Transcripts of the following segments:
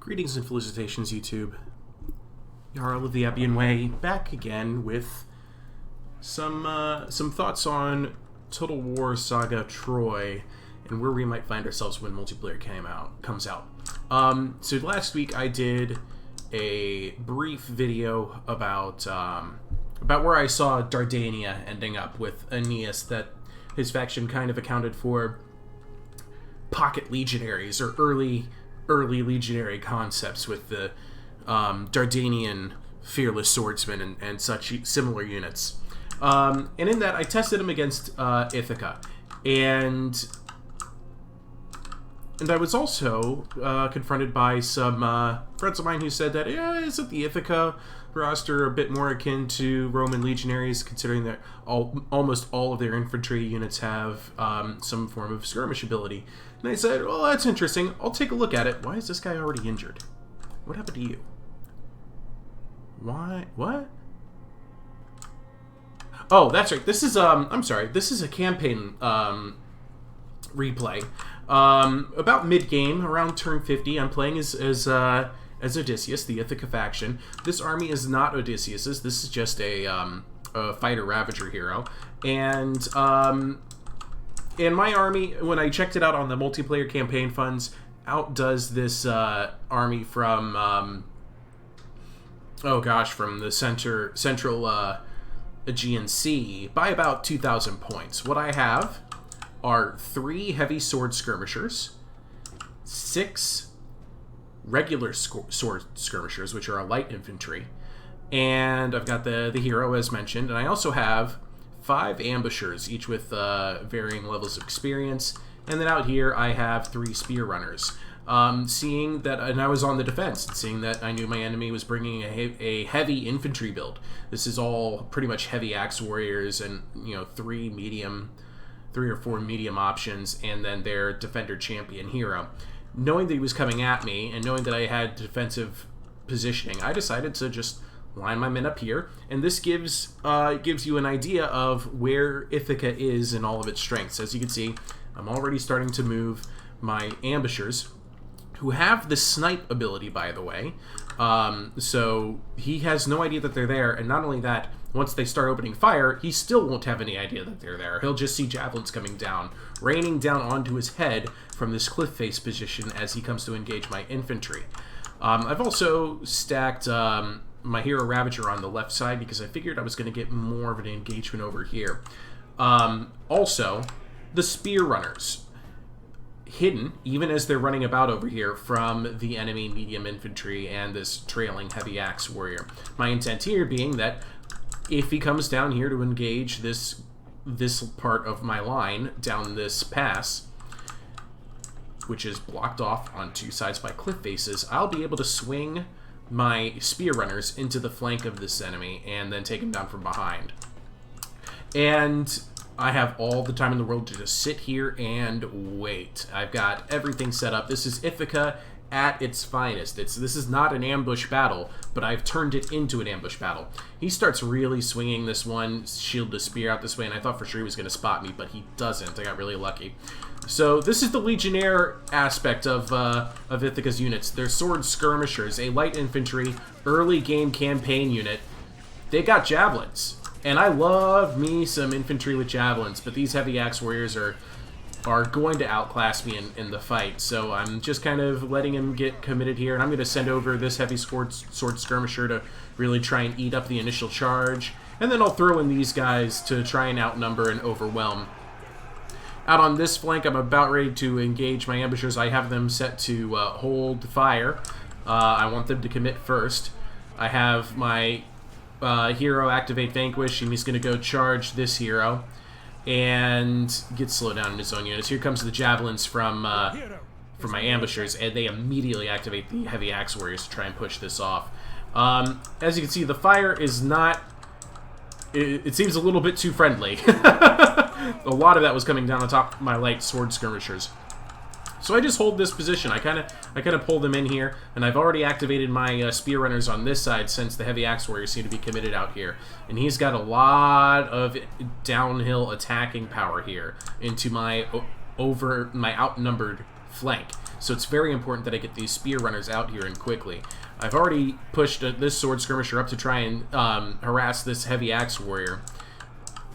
Greetings and felicitations, YouTube. Jarl of the Ebian Way, back again with some thoughts on Total War Saga Troy and where we might find ourselves when multiplayer comes out. So last week I did a brief video about where I saw Dardania ending up with Aeneas, that his faction kind of accounted for pocket legionaries or early legionary concepts with the Dardanian fearless swordsmen and such similar units. And in that, I tested them against Ithica, and I was also confronted by some friends of mine who said that, isn't the Ithica roster a bit more akin to Roman legionaries, considering that almost all of their infantry units have some form of skirmish ability? And I said, well, that's interesting. I'll take a look at it. Why is this guy already injured? What happened to you? Why? What? Oh, that's right. This is, I'm sorry. This is a campaign replay. About mid-game, around turn 50, I'm playing as Odysseus, the Ithica faction. This army is not Odysseus's. This is just a fighter Ravager hero. And my army, when I checked it out on the multiplayer campaign funds, outdoes this army from, from the central Aegean Sea by about 2,000 points. What I have are 3 heavy sword skirmishers, 6 regular sword skirmishers, which are a light infantry, and I've got the hero as mentioned, and I also have 5 ambushers, each with varying levels of experience, and then out here I have 3 spear runners. Seeing that, and I was on the defense, seeing that I knew my enemy was bringing a heavy infantry build. This is all pretty much heavy axe warriors, and 3 or 4 medium options, and then their defender champion hero. Knowing that he was coming at me, and knowing that I had defensive positioning, I decided to just line my men up here, and this gives you an idea of where Ithica is in all of its strengths. As you can see, I'm already starting to move my ambushers, who have the snipe ability, by the way. So he has no idea that they're there, and not only that, once they start opening fire, he still won't have any idea that they're there. He'll just see javelins coming down, raining down onto his head from this cliff face position as he comes to engage my infantry. I've also stacked my hero Ravager on the left side because I figured I was going to get more of an engagement over here. Also, the spear runners, hidden, even as they're running about over here, from the enemy medium infantry and this trailing heavy axe warrior. My intent here being that if he comes down here to engage this part of my line down this pass, which is blocked off on 2 sides by cliff faces, I'll be able to swing my spear runners into the flank of this enemy and then take him down from behind. And I have all the time in the world to just sit here and wait. I've got everything set up. This is Ithica at its finest. This is not an ambush battle, but I've turned it into an ambush battle. He starts really swinging this one shield to spear out this way, and I thought for sure he was going to spot me, but he doesn't. I got really lucky. So this is the legionnaire aspect of Ithica's units. They're sword skirmishers, a light infantry, early game campaign unit. They got javelins. And I love me some infantry with javelins, but these heavy axe warriors are going to outclass me in the fight. So I'm just kind of letting him get committed here, and I'm going to send over this heavy sword skirmisher to really try and eat up the initial charge. And then I'll throw in these guys to try and outnumber and overwhelm. Out on this flank, I'm about ready to engage my ambushers. I have them set to hold fire. I want them to commit first. I have my hero activate Vanquish, and he's going to go charge this hero and get slowed down in his own units. Here comes the javelins from my ambushers, and they immediately activate the heavy axe warriors to try and push this off. As you can see, the fire is not... It seems a little bit too friendly. A lot of that was coming down on top of my light sword skirmishers. So I just hold this position. I kind of pull them in here, and I've already activated my spear runners on this side since the heavy axe warriors seem to be committed out here. And he's got a lot of downhill attacking power here into my outnumbered flank. So it's very important that I get these spear runners out here and quickly. I've already pushed this sword skirmisher up to try and harass this heavy axe warrior.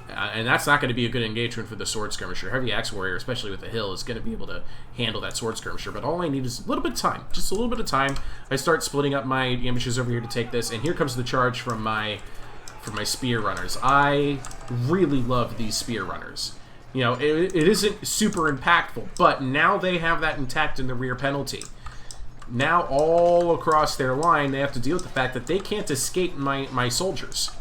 And that's not going to be a good engagement for the sword skirmisher. Heavy axe warrior, especially with the hill, is going to be able to handle that sword skirmisher. But all I need is a little bit of time. Just a little bit of time. I start splitting up my ambushes over here to take this. And here comes the charge from my spear runners. I really love these spear runners. You know, it isn't super impactful, but now they have that intact in the rear penalty. Now all across their line, they have to deal with the fact that they can't escape my soldiers.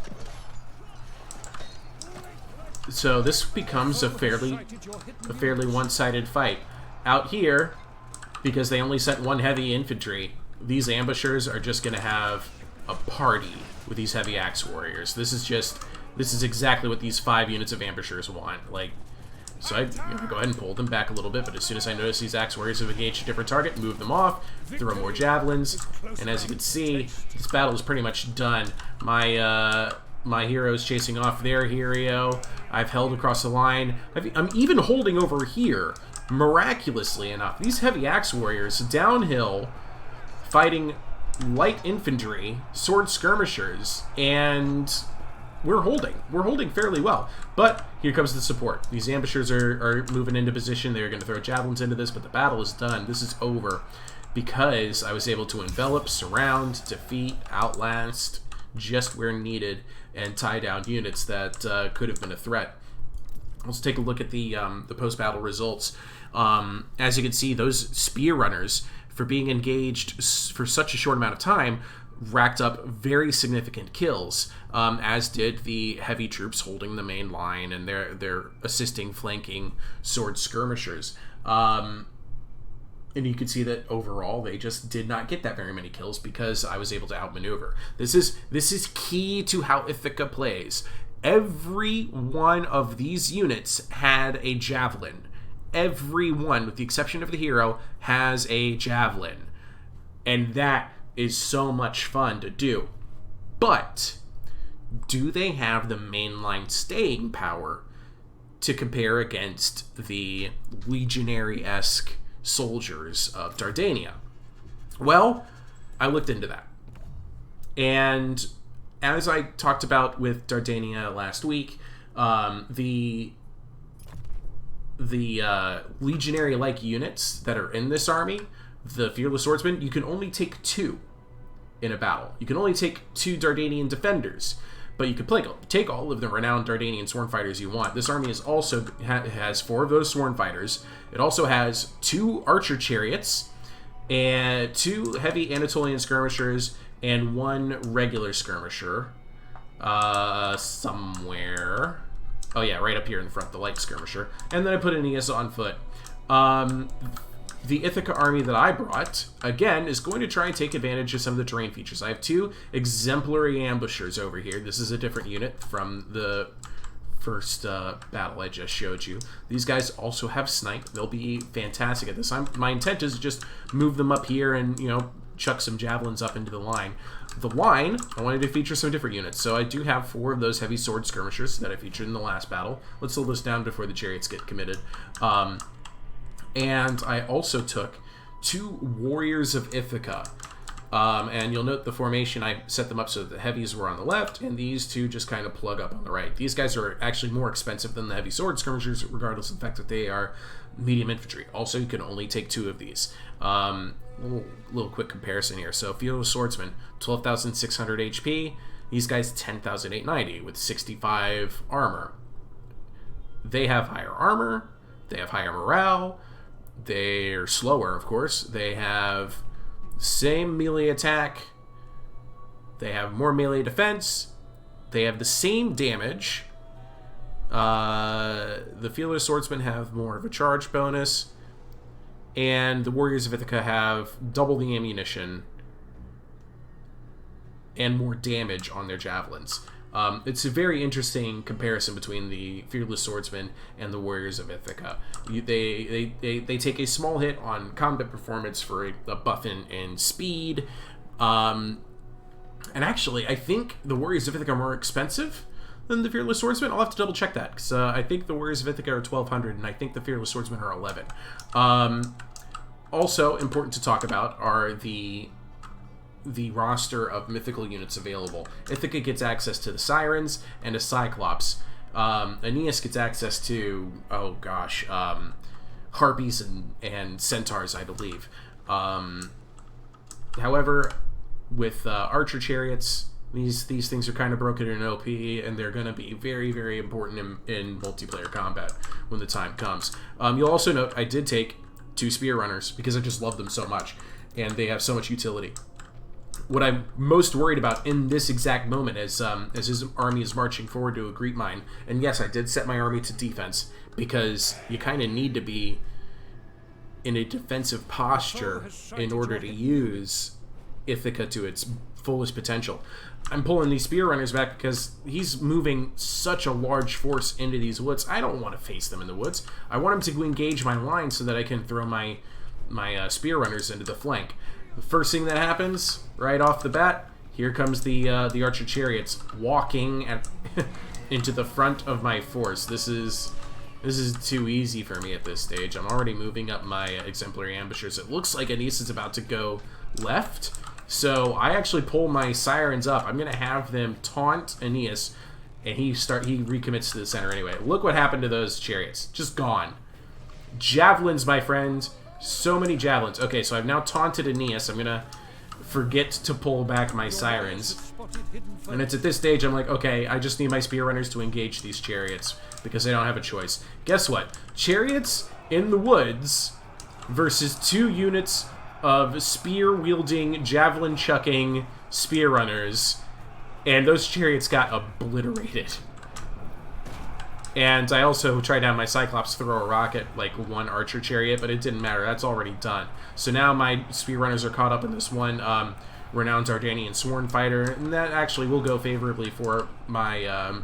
So this becomes a fairly one-sided fight. Out here, because they only sent one heavy infantry, these ambushers are just going to have a party with these heavy axe warriors. This is exactly what these 5 units of ambushers want. Like, so I go ahead and pull them back a little bit, but as soon as I notice these axe warriors have engaged a different target, move them off, throw more javelins, and as you can see, this battle is pretty much done. My hero's chasing off their hero. I've held across the line. I'm even holding over here, miraculously enough. These heavy axe warriors downhill fighting light infantry, sword skirmishers, and we're holding fairly well. But here comes the support. These ambushers are moving into position. They're going to throw javelins into this, but the battle is done. This is over because I was able to envelop, surround, defeat, outlast just where needed, and tie down units that could have been a threat. Let's take a look at the post-battle results. As you can see, those spear runners, for being engaged for such a short amount of time, racked up very significant kills, as did the heavy troops holding the main line and their assisting flanking sword skirmishers. And you can see that overall they just did not get that very many kills because I was able to outmaneuver. This is key to how Ithica plays. Every one of these units had a javelin. Every one, with the exception of the hero, has a javelin. And that is so much fun to do. But do they have the mainline staying power to compare against the legionary-esque soldiers of Dardania? Well, I looked into that. And as I talked about with Dardania last week, the legionary-like units that are in this army, the Fearless Swordsmen, you can only take 2 in a battle. You can only take 2 Dardanian defenders, but you can take all of the renowned Dardanian sworn fighters you want. This army is also has 4 of those sworn fighters. It also has 2 archer chariots, and 2 heavy Anatolian skirmishers, and 1 regular skirmisher. Somewhere. Oh yeah, right up here in the front, the light skirmisher. And then I put Aeneas on foot. The Ithica army that I brought, again, is going to try and take advantage of some of the terrain features. I have 2 exemplary ambushers over here. This is a different unit from the first battle I just showed you. These guys also have snipe. They'll be fantastic at this. My intent is to just move them up here and, chuck some javelins up into the line. The line, I wanted to feature some different units. So I do have 4 of those heavy sword skirmishers that I featured in the last battle. Let's slow this down before the chariots get committed. And I also took 2 warriors of Ithaca. And you'll note the formation, I set them up so that the heavies were on the left, and these 2 just kind of plug up on the right. These guys are actually more expensive than the heavy sword skirmishers, regardless of the fact that they are medium infantry. Also, you can only take 2 of these. Little quick comparison here. So, Fearless Swordsman, 12,600 HP. These guys, 10,890 with 65 armor. They have higher armor. They have higher morale. They're slower, of course. They have same melee attack. They have more melee defense. They have the same damage. The Fearless Swordsmen have more of a charge bonus. And the Warriors of Ithaca have double the ammunition and more damage on their javelins. It's a very interesting comparison between the Fearless Swordsmen and the Warriors of Ithaca. They take a small hit on combat performance for a buff in speed. And actually, I think the Warriors of Ithaca are more expensive than the Fearless Swordsmen. I'll have to double check that, because I think the Warriors of Ithaca are 1,200, and I think the Fearless Swordsmen are 11. Also important to talk about are the roster of mythical units available. Ithica gets access to the Sirens and a Cyclops. Aeneas gets access to, oh gosh, Harpies and Centaurs, I believe. However, with Archer Chariots, these things are kind of broken in OP, and they're going to be very, very important in multiplayer combat when the time comes. You'll also note I did take 2 Spear Runners because I just love them so much, and they have so much utility. What I'm most worried about in this exact moment as his army is marching forward to a Greek mine, and yes, I did set my army to defense because you kind of need to be in a defensive posture in order to use Ithaca to its fullest potential. I'm pulling these Spear Runners back because he's moving such a large force into these woods. I don't want to face them in the woods. I want him to engage my line so that I can throw my Spear Runners into the flank. The first thing that happens, right off the bat, here comes the Archer Chariots walking into the front of my force. This is too easy for me at this stage. I'm already moving up my Exemplary Ambushers. It looks like Aeneas is about to go left, so I actually pull my Sirens up. I'm going to have them taunt Aeneas, and he recommits to the center anyway. Look what happened to those chariots. Just gone. Javelins, my friend. So many javelins. Okay, so I've now taunted Aeneas. I'm going to forget to pull back my Sirens. And it's at this stage I'm like, okay, I just need my Spear Runners to engage these chariots because I don't have a choice. Guess what? Chariots in the woods versus 2 units of spear-wielding, javelin-chucking Spear Runners, and those chariots got obliterated. And I also tried to have my Cyclops throw a rocket like one Archer Chariot, but it didn't matter. That's already done. So now my Spear Runners are caught up in this one renowned Dardanian Sworn Fighter, and that actually will go favorably for my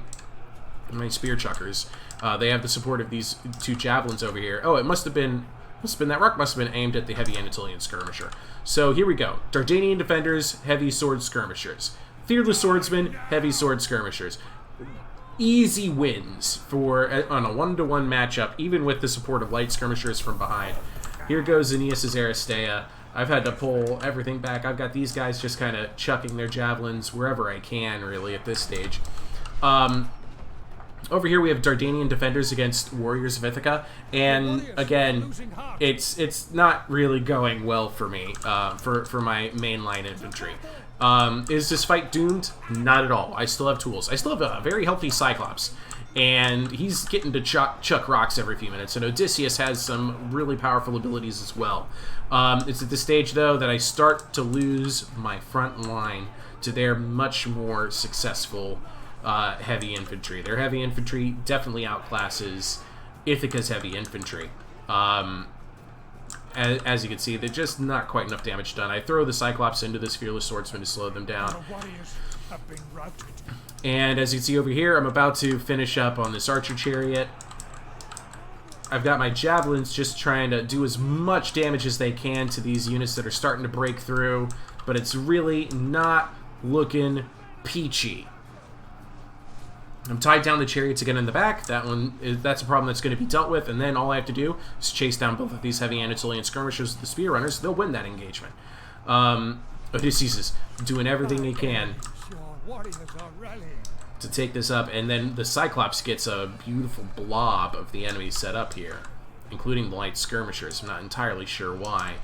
my Spear Chuckers. They have the support of these 2 Javelins over here. Oh, it must have been that rock must have been aimed at the heavy Anatolian Skirmisher. So here we go. Dardanian Defenders, heavy Sword Skirmishers. Fearless Swordsmen, heavy Sword Skirmishers. Easy wins on a 1-to-1 matchup, even with the support of light skirmishers from behind. Here goes Aeneas' Aristea. I've had to pull everything back. I've got these guys just kind of chucking their javelins wherever I can, really, at this stage. Over here we have Dardanian Defenders against Warriors of Ithaca, and again, it's not really going well for me, for my mainline infantry. Is this fight doomed? Not at all. I still have tools. I still have a very healthy Cyclops, and he's getting to chuck rocks every few minutes, and Odysseus has some really powerful abilities as well. It's at this stage, though, that I start to lose my front line to their much more successful heavy infantry. Their heavy infantry definitely outclasses Ithaca's heavy infantry. As you can see, they're just not quite enough damage done. I throw the Cyclops into this Fearless Swordsman to slow them down. And as you can see over here, I'm about to finish up on this Archer Chariot. I've got my Javelins just trying to do as much damage as they can to these units that are starting to break through, but it's really not looking peachy. I'm tied down the chariots again in the back. That's a problem that's going to be dealt with, and then all I have to do is chase down both of these heavy Anatolian skirmishers with the Spear Runners. They'll win that engagement. Odysseus is doing everything he can to take this up, and then the Cyclops gets a beautiful blob of the enemy set up here, including the light skirmishers. I'm not entirely sure why,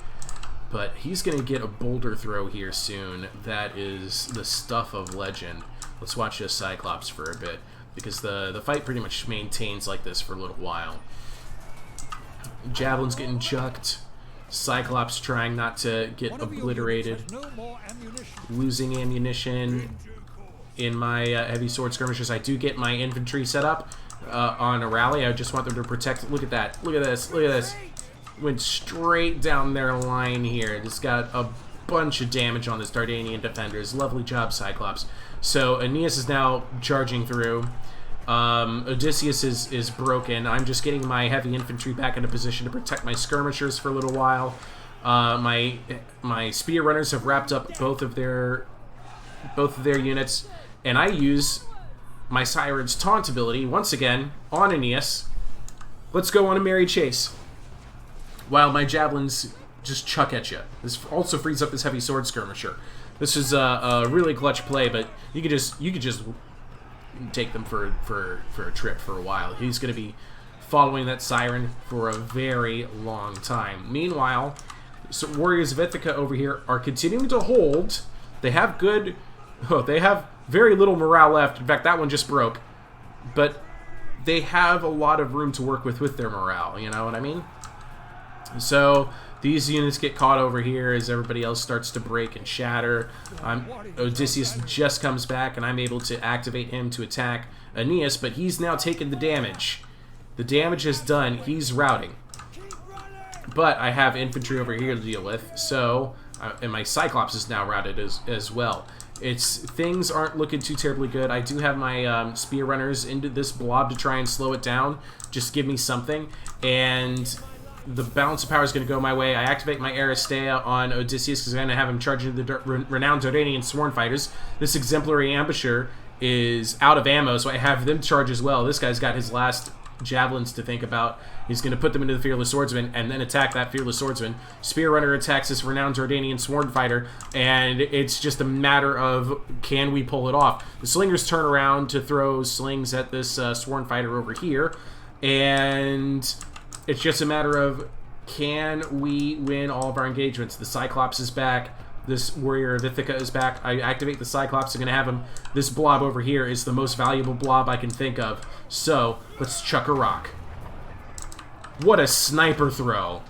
but he's going to get a boulder throw here soon. That is the stuff of legend. Let's watch this Cyclops for a bit, because the fight pretty much maintains like this for a little while. Javelin's getting chucked. Cyclops trying not to get obliterated. Losing ammunition in my heavy sword skirmishers. I do get my infantry set up on a rally. I just want them to protect. Look at that. Look at this. Look at this. Went straight down their line here. Just got a bunch of damage on this Dardanian Defenders. Lovely job, Cyclops. So Aeneas is now charging through. Odysseus is broken. I'm just getting my heavy infantry back into position to protect my skirmishers for a little while. My spear runners have wrapped up both of their units, and I use my Siren's taunt ability once again on Aeneas. Let's go on a merry chase. While my javelins just chuck at you. This also frees up this heavy sword skirmisher. This is a really clutch play, but you could just take them for a trip for a while. He's going to be following that siren for a very long time. Meanwhile, so warriors of Ithica over here are continuing to hold. They have good... Oh, they have very little morale left. In fact, that one just broke. But they have a lot of room to work with their morale. You know what I mean? So these units get caught over here as everybody else starts to break and shatter. Odysseus just comes back, and I'm able to activate him to attack Aeneas, but he's now taken the damage. The damage is done. He's routing. But I have infantry over here to deal with, so... and my Cyclops is now routed as well. Things aren't looking too terribly good. I do have my spear runners into this blob to try and slow it down. Just give me something. And the balance of power is going to go my way. I activate my Aristea on Odysseus because I'm going to have him charge into the renowned Dardanian sworn fighters. This exemplary ambusher is out of ammo, so I have them charge as well. This guy's got his last javelins to think about. He's going to put them into the Fearless Swordsman and then attack that Fearless Swordsman. Spear Runner attacks this renowned Dardanian Sworn Fighter, and it's just a matter of, can we pull it off? The Slingers turn around to throw slings at this Sworn Fighter over here, and it's just a matter of, can we win all of our engagements? The Cyclops is back. This warrior of Ithica is back. I activate the Cyclops. I'm going to have him. This blob over here is the most valuable blob I can think of. So, let's chuck a rock. What a sniper throw.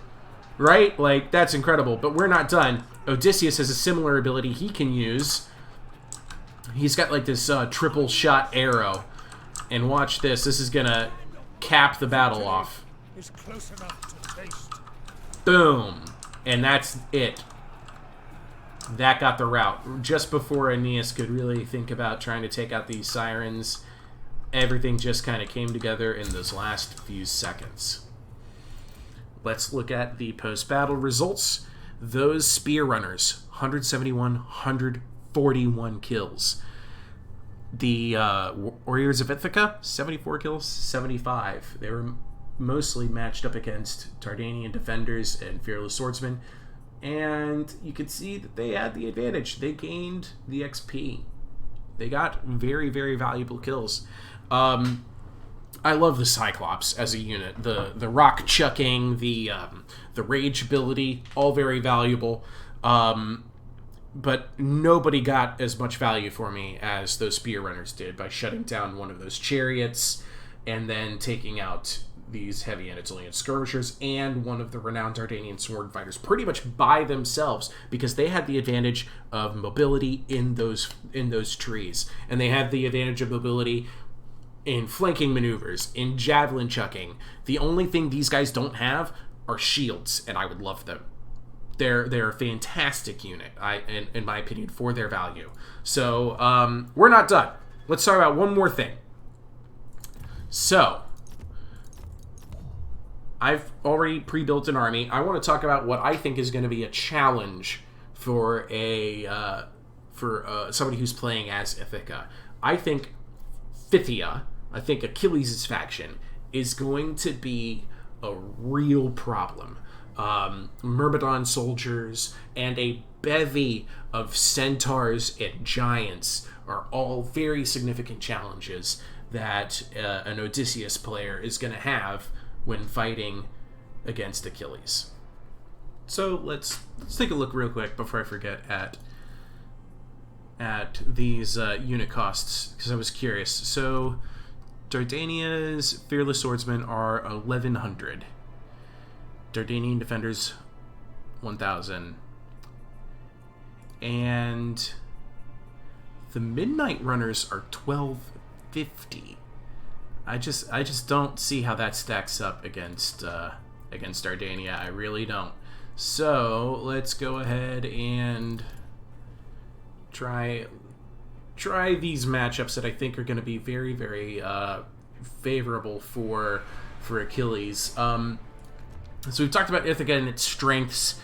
Right? Like, that's incredible. But we're not done. Odysseus has a similar ability he can use. He's got, like, this triple shot arrow. And watch this. This is going to cap the battle off. Boom. And that's it. That got the rout. Just before Aeneas could really think about trying to take out these sirens, everything just kind of came together in those last few seconds. Let's look at the post-battle results. Those spear runners, 171, 141 kills. The warriors of Ithaca, 74 kills, 75. They were mostly matched up against Dardanian defenders and fearless swordsmen. And you could see that they had the advantage. They gained the XP. They got very, very valuable kills. I love the Cyclops as a unit. The rock chucking, the rage ability, all very valuable. But nobody got as much value for me as those spear runners did by shutting down one of those chariots and then taking out these heavy Anatolian skirmishers and one of the renowned Dardanian sword fighters pretty much by themselves because they had the advantage of mobility in those trees, and they had the advantage of mobility in flanking maneuvers, in javelin chucking. The only thing these guys don't have are shields, and I would love them. They're a fantastic unit, in my opinion, for their value. So we're not done. Let's talk about one more thing. So I've already pre-built an army. I want to talk about what I think is going to be a challenge for somebody who's playing as Ithica. I think Phthia, I think Achilles' faction, is going to be a real problem. Myrmidon soldiers and a bevy of centaurs and giants are all very significant challenges that an Odysseus player is going to have when fighting against Achilles. So let's take a look real quick before I forget at these unit costs, because I was curious. So Dardania's fearless swordsmen are 1,100. Dardanian defenders 1,000. And the midnight runners are 1,250. I just don't see how that stacks up against Dardania. I really don't. So let's go ahead and try these matchups that I think are going to be very, very favorable for Achilles. So we've talked about Ithaca and its strengths.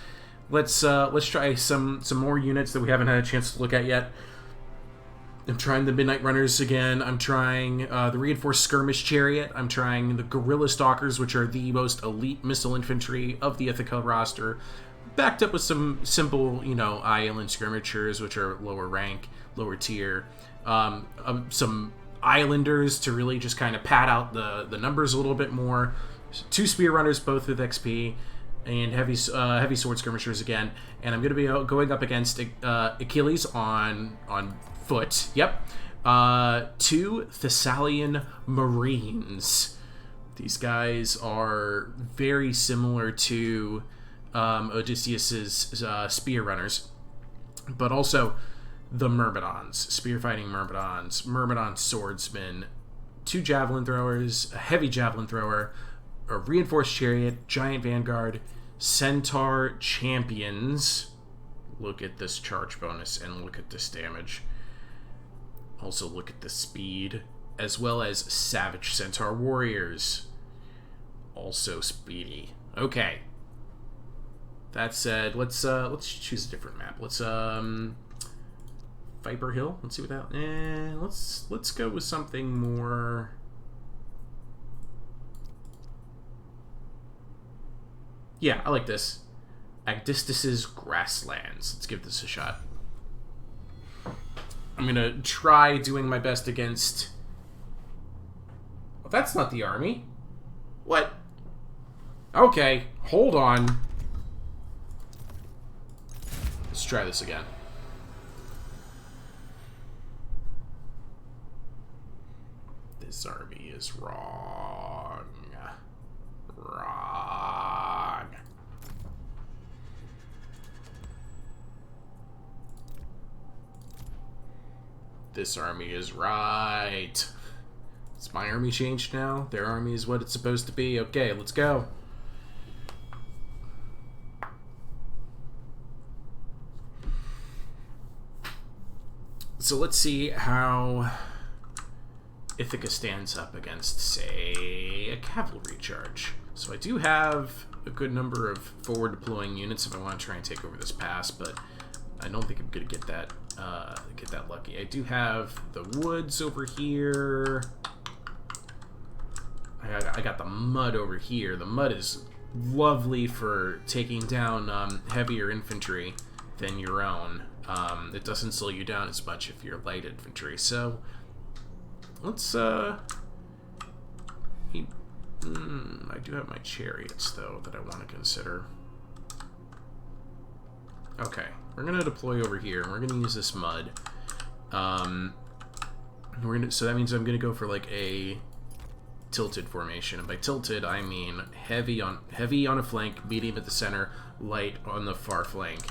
Let's try some more units that we haven't had a chance to look at yet. I'm trying the Midnight Runners again. I'm trying the Reinforced Skirmish Chariot. I'm trying the Guerrilla Stalkers, which are the most elite missile infantry of the Ithaca roster. backed up with some simple, you know, island skirmishers, which are lower rank, lower tier. Some islanders to really just kind of pad out the numbers a little bit more. 2 spear runners, both with XP, and heavy sword skirmishers again. And I'm going to be going up against Achilles on foot. Yep. 2 Thessalian Marines. These guys are very similar to Odysseus's spear runners, but also the Myrmidons, spear-fighting Myrmidons, Myrmidon swordsmen, 2 javelin throwers, a heavy javelin thrower, a reinforced chariot, giant vanguard, centaur champions. Look at this charge bonus and look at this damage. Also look at the speed, as well as savage centaur warriors. Also speedy. Okay. That said, let's choose a different map. Let's Viper Hill. Let's see what that. Let's go with something more. Yeah, I like this. Agdistus's Grasslands. Let's give this a shot. I'm gonna try doing my best against. Oh, that's not the army. What? Okay, hold on. Let's try this again. This army is wrong. Wrong. This army is right. Is my army changed now? Their army is what it's supposed to be. Okay, let's go. So let's see how Ithica stands up against, say, a cavalry charge. So I do have a good number of forward deploying units if I want to try and take over this pass, but I don't think I'm going to get that lucky. I do have the woods over here. I got the mud over here. The mud is lovely for taking down heavier infantry than your own. It doesn't slow you down as much if you're light infantry. So let's I do have my chariots though that I want to consider. Okay, we're gonna deploy over here and we're gonna use this mud. So that means I'm gonna go for like a tilted formation, and by tilted I mean heavy on a flank, medium at the center, light on the far flank.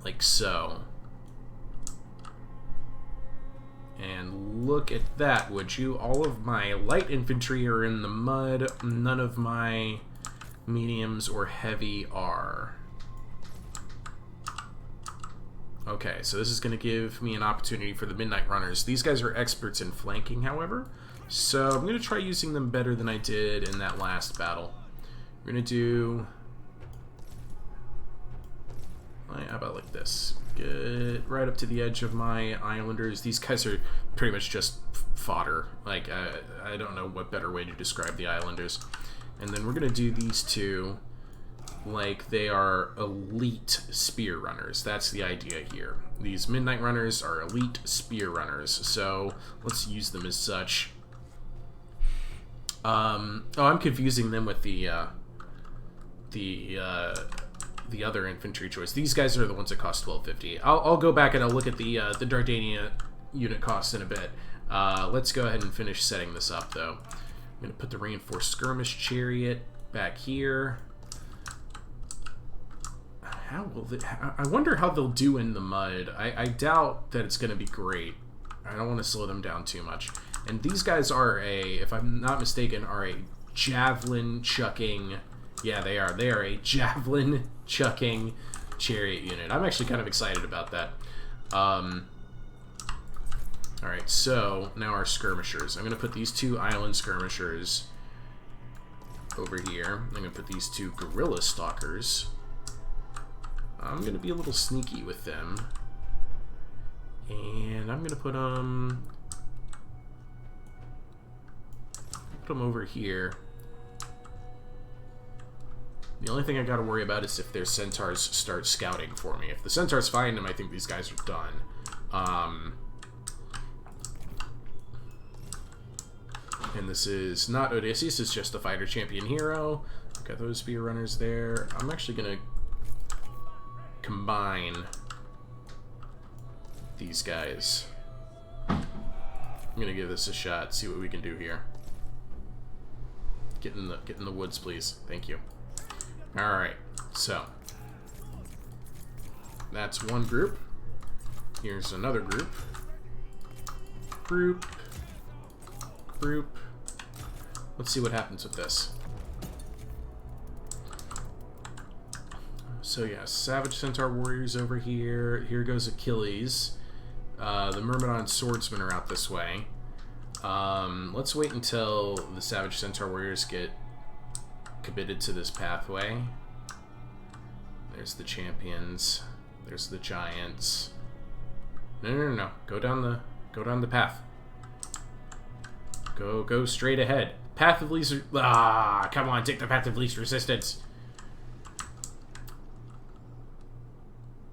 Like so. And look at that, would you? All of my light infantry are in the mud. None of my mediums or heavy are. Okay, so this is going to give me an opportunity for the Midnight Runners. These guys are experts in flanking, however. So I'm going to try using them better than I did in that last battle. We're going to do... How about like this? Get right up to the edge of my islanders. These guys are pretty much just fodder. Like, I don't know what better way to describe the islanders. And then we're going to do these two like they are elite spear runners. That's the idea here. These Midnight Runners are elite spear runners. So let's use them as such. Oh, I'm confusing them with the other infantry choice. These guys are the ones that cost 1250. I'll go back and I'll look at the Dardania unit cost in a bit. Let's go ahead and finish setting this up, though. I'm going to put the reinforced skirmish chariot back here. I wonder how they'll do in the mud. I doubt that it's going to be great. I don't want to slow them down too much. And these guys are if I'm not mistaken, are a javelin chucking... Yeah, they are. They are a javelin chucking chariot unit. I'm actually kind of excited about that. Alright, so now our skirmishers. I'm going to put these two island skirmishers over here. I'm going to put these two guerrilla stalkers. I'm going to be a little sneaky with them. And I'm going to put them over here. The only thing I gotta worry about is if their centaurs start scouting for me. If the centaurs find them, I think these guys are done. And this is not Odysseus, it's just the fighter champion hero. Got those spear runners there. I'm actually gonna combine these guys. I'm gonna give this a shot, see what we can do here. Get in the woods, please. Thank you. Alright, so that's one group. Here's another group. Group. Let's see what happens with this. So yeah, Savage Centaur Warriors over here. Here goes Achilles. The Myrmidon Swordsmen are out this way. Let's wait until the Savage Centaur Warriors get committed to this pathway. There's the champions. There's the giants. No. Go down the path. Go straight ahead. Path of least... Ah, come on, take the path of least resistance.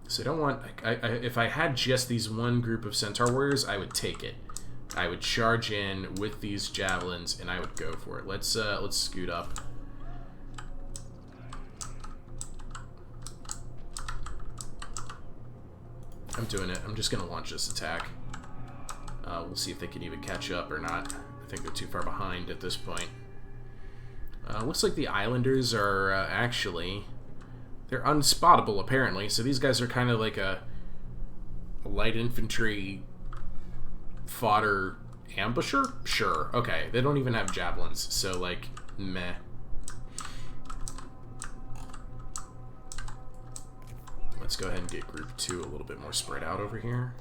So I don't want... if I had just these one group of Centaur Warriors, I would take it. I would charge in with these javelins, and I would go for it. Let's scoot up. I'm doing it. I'm just going to launch this attack. We'll see if they can even catch up or not. I think they're too far behind at this point. Looks like the Islanders are actually... They're unspottable, apparently. So these guys are kind of like a light infantry fodder ambusher? Sure. Okay. They don't even have javelins. So, like, meh. Let's go ahead and get group 2 a little bit more spread out over here.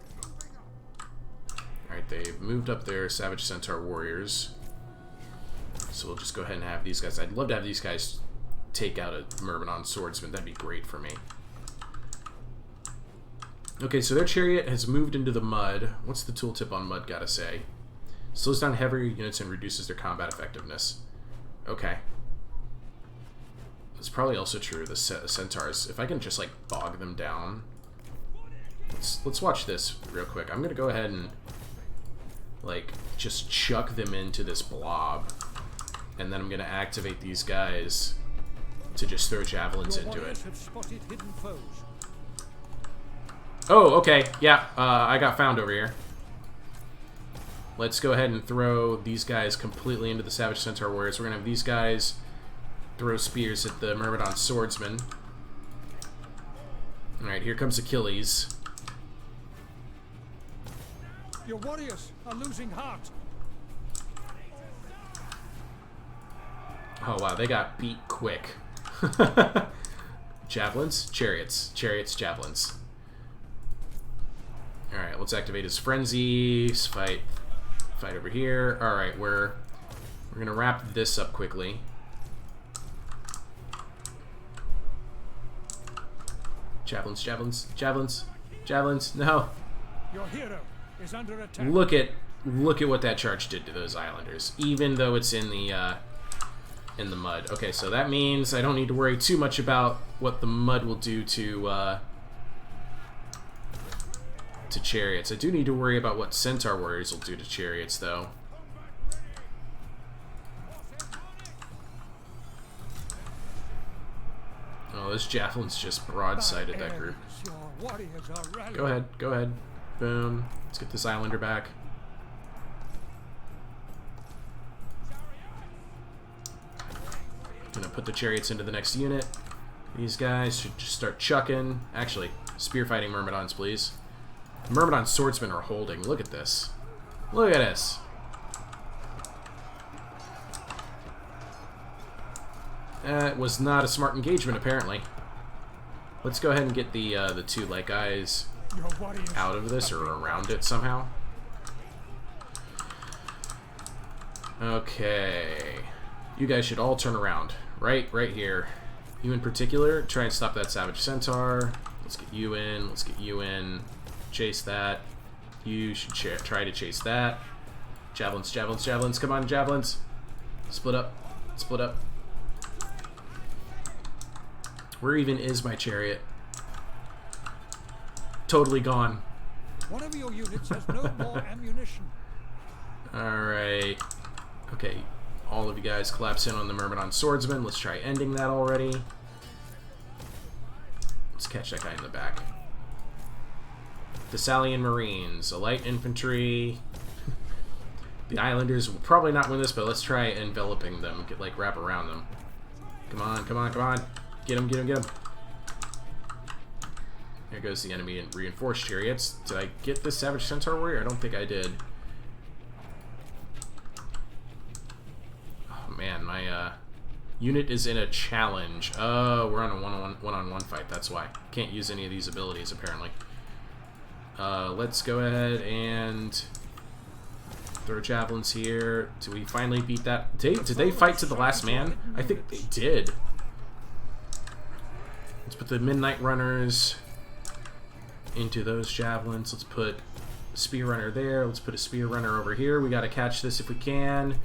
Alright, they've moved up their Savage Centaur Warriors. So we'll just go ahead and have these guys. I'd love to have these guys take out a Myrmidon Swordsman. That'd be great for me. Okay, so their chariot has moved into the mud. What's the tooltip on mud gotta say? Slows down heavier units and reduces their combat effectiveness. Okay. That's probably also true of the centaurs. If I can just, like, bog them down. Let's watch this real quick. I'm gonna go ahead and, like, just chuck them into this blob. And then I'm gonna activate these guys to just throw javelins into it. Oh, okay. Yeah, I got found over here. Let's go ahead and throw these guys completely into the Savage Centaur Warriors. We're gonna have these guys throw spears at the Myrmidon Swordsman. Alright, here comes Achilles. Your warriors are losing heart. Oh wow, they got beat quick. Javelins, chariots, javelins. Alright, let's activate his frenzy. Fight over here. Alright, we're gonna wrap this up quickly. Javelins, no. Your hero is under attack. Look at what that charge did to those Islanders, even though it's in the mud. Okay, so that means I don't need to worry too much about what the mud will do to chariots. I do need to worry about what Centaur Warriors will do to chariots, though. Oh, those javelins just broadsided that group. Go ahead. Boom. Let's get this Islander back. Gonna put the chariots into the next unit. These guys should just start chucking. Actually, spear fighting Myrmidons, please. Myrmidon Swordsmen are holding. Look at this. Look at this. That was not a smart engagement, apparently. Let's go ahead and get the two light guys out of this or around it somehow. Okay. You guys should all turn around. Right here. You in particular, try and stop that Savage Centaur. Let's get you in. Let's get you in. Chase that. You should try to chase that. Javelins. Come on, javelins. Split up. Where even is my chariot? Totally gone. One of your units has no more ammunition. Alright. Okay, all of you guys collapse in on the Myrmidon Swordsman. Let's try ending that already. Let's catch that guy in the back. Thessalian Marines, a light infantry. The Islanders will probably not win this, but let's try enveloping them. Get, like, wrap around them. Come on, come on, come on. Get him, get him, get him. There goes the enemy in reinforced chariots. Did I get the Savage Centaur Warrior? I don't think I did. Oh man, my unit is in a challenge. Oh, we're on a one-on-one fight. That's why. Can't use any of these abilities apparently. Let's go ahead and throw javelins here. Do we finally beat that? Did they fight to the last man? I think they did. Let's put the Midnight Runners into those javelins. Let's put a Spear Runner there. Let's put a Spear Runner over here. We got to catch this if we can.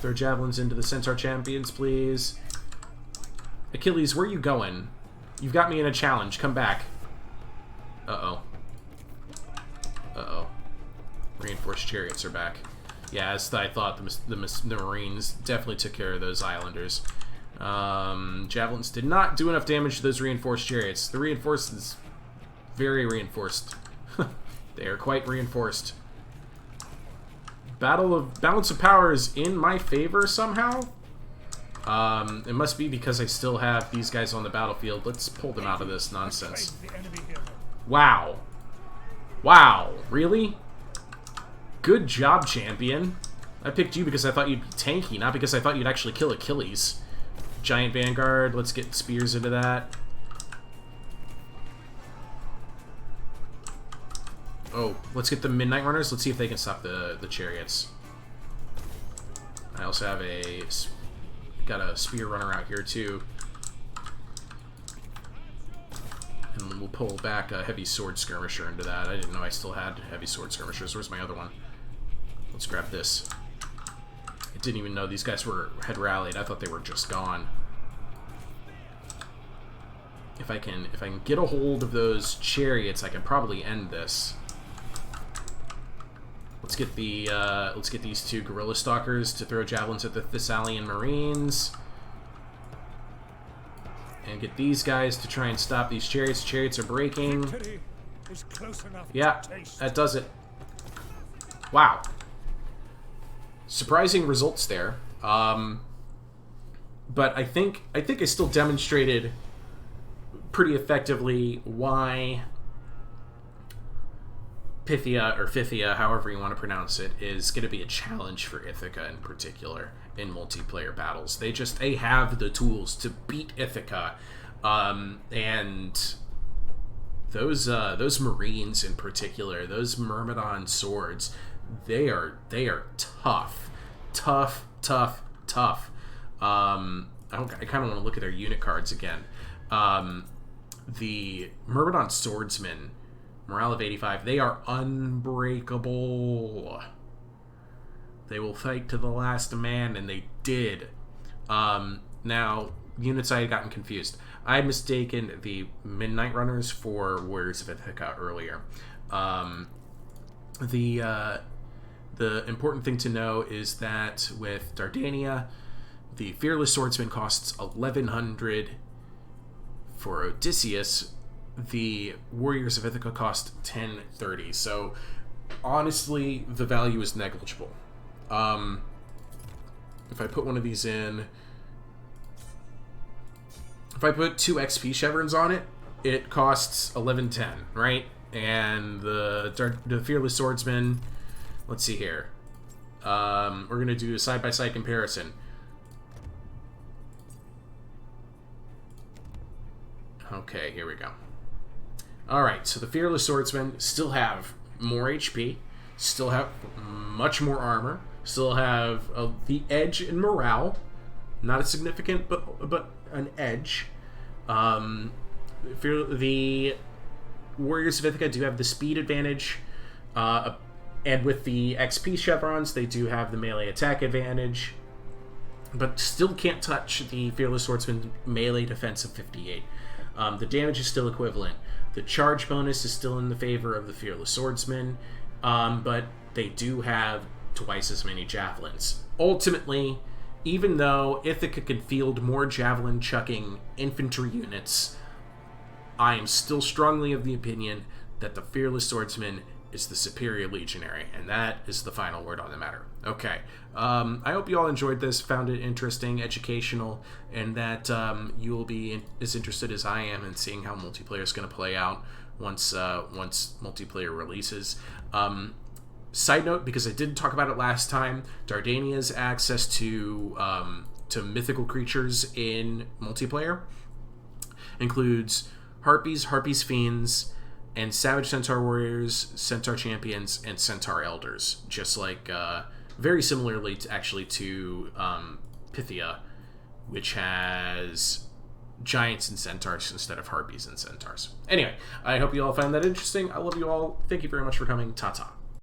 Throw javelins into the Centaur Champions, please. Achilles, where are you going? You've got me in a challenge. Come back. Uh-oh. Uh-oh. Reinforced chariots are back. Yeah, as I thought, the Marines definitely took care of those Islanders. Javelins did not do enough damage to those reinforced chariots. The reinforced is very reinforced. They are quite reinforced. Balance of power is in my favor somehow. It must be because I still have these guys on the battlefield. Let's pull them out of this nonsense. Wow. Wow. Really? Good job, champion. I picked you because I thought you'd be tanky, not because I thought you'd actually kill Achilles. Giant Vanguard. Let's get spears into that. Oh, let's get the Midnight Runners. Let's see if they can stop the chariots. I also have got a Spear Runner out here too. And then we'll pull back a Heavy Sword Skirmisher into that. I didn't know I still had Heavy Sword Skirmishers. Where's my other one? Let's grab this. I didn't even know these guys had rallied. I thought they were just gone. If I can get a hold of those chariots, I can probably end this. Let's get these two Guerrilla Stalkers to throw javelins at the Thessalian Marines. And get these guys to try and stop these chariots. Chariots are breaking. Yeah, that does it. Wow. Surprising results there. But I think I still demonstrated pretty effectively why Pythia, or Phthia, however you want to pronounce it, is going to be a challenge for Ithica in particular in multiplayer battles. They have the tools to beat Ithica, and those Marines in particular, those Myrmidon swords, they are tough. I kind of want to look at their unit cards again. The Myrmidon Swordsmen, morale of 85, they are unbreakable. They will fight to the last man, and they did. Now, units I had gotten confused. I had mistaken the Midnight Runners for Warriors of Ithaca earlier. The important thing to know is that with Dardania, the Fearless Swordsman costs 1,100. For Odysseus, the Warriors of Ithaca cost 1030. So, honestly, the value is negligible. If I put one of these in, if I put 2 XP chevrons on it, it costs 1110, right? And the Fearless Swordsman, let's see here. We're gonna do a side-by-side comparison. Okay, here we go. Alright, so the Fearless Swordsmen still have more HP, still have much more armor, still have the edge in morale. Not as significant, but an edge. The Warriors of Ithaca do have the speed advantage, and with the XP chevrons, they do have the melee attack advantage, but still can't touch the Fearless Swordsman melee defense of 58. The damage is still equivalent. The charge bonus is still in the favor of the Fearless Swordsman, but they do have twice as many javelins. Ultimately, even though Ithica can field more javelin-chucking infantry units, I am still strongly of the opinion that the Fearless Swordsman is the superior legionary, and that is the final word on the matter. Okay, I hope you all enjoyed this, found it interesting, educational, and that you will be as interested as I am in seeing how multiplayer is going to play out once multiplayer releases. Side note, because I didn't talk about it last time, Dardania's access to mythical creatures in multiplayer includes Harpies, Fiends, and Savage Centaur Warriors, Centaur Champions, and Centaur Elders. Just like, very similarly to Pythia, which has Giants and Centaurs instead of Harpies and Centaurs. Anyway, I hope you all found that interesting. I love you all. Thank you very much for coming. Ta-ta.